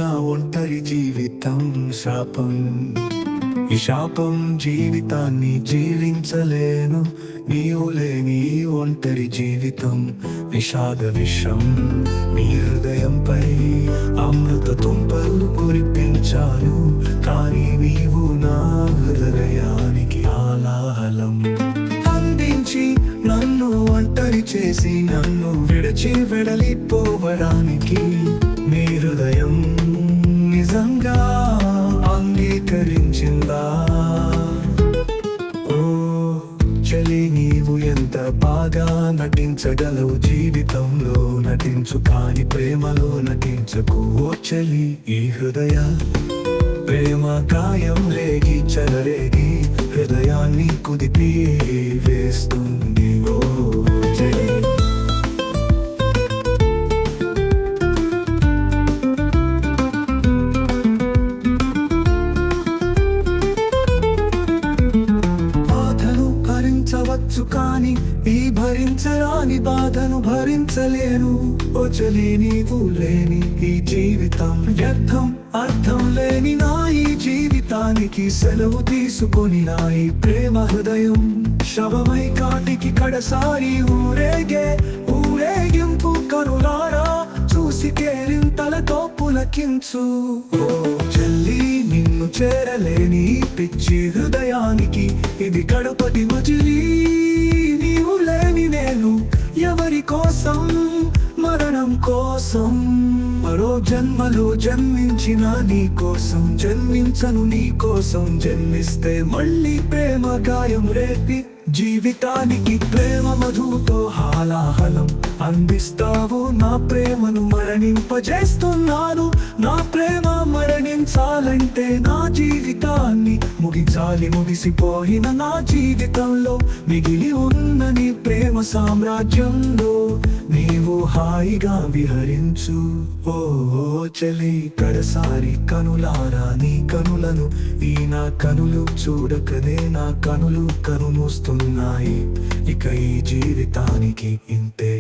నా ఒంటరి జీవితం శాపం. ఈ శాపం జీవితాన్ని జీవించలేను. నీవు లేని ఒంటరి జీవితం విషాద విషం. నీ హృదయంపై అమృత తుంపలు కురిపించాను, కానీ నీవు నా హృదయానికి ఆలాహలం అందించి నన్ను ఒంటరి చేసి నన్ను విడిచి వెడలిపోవడానికి నీ హృదయం నిజంగా అంగీకరించిందా? ఓ చలి, నీవు ఎంత బాగా నటించగలవు. జీవితంలో నటించు, కాని ప్రేమలో నటించకు. ఓ చలి, ఈ హృదయ ప్రేమ కాయం రేగి చెలరేగి హృదయాన్ని కుదిపి వేస్తుంది. ఓ చలి, భరించవచ్చు, కానీ ఈ భరించరాని బాధను భరించలేను. ఓ చలి, నీవు లేని ఈ జీవితం వ్యర్థం. అర్థం లేని నా ఈ జీవితానికి సెలవు తీసుకొని నా ఈ ప్రేమ హృదయం శవమై కాటికి కడసారి ఊరేగింపు కనులారా చూసి కేరింతలతో పులకించు. ఓ చెల్లి, నిన్ను చేరలేని ఈ పిచ్చి హృదయానికి ఇది గడపటి మజిలీ. నీవు లేని నేను ఎవరి కోసం? మరణం కోసం. మరో జన్మలో జన్మించిన నీ కోసం జన్మించను. నీ కోసం జన్మిస్తే మళ్ళీ ప్రేమ గాయం రేపి జీవితానికి ప్రేమ మధుతో హాలాహలం అందిస్తావు. నా ప్రేమను మరణింపజేస్తున్నాను. నా ప్రేమ మరణించాలంటే నా జీవితాన్ని ముగించాలి. ముగిసిపోయిన నా జీవితంలో మిగిలి ఉన్న నీ ప్రేమ సామ్రాజ్యంలో నీవు హాయిగా విహరించు. ఓ చలి, కడసారి కనులారా నీ కనులను ఈ నా కనులు చూడకనే నా కనులు కనుమూస్తున్నాయి. ఇక ఈ జీవితానికి ఇంతే.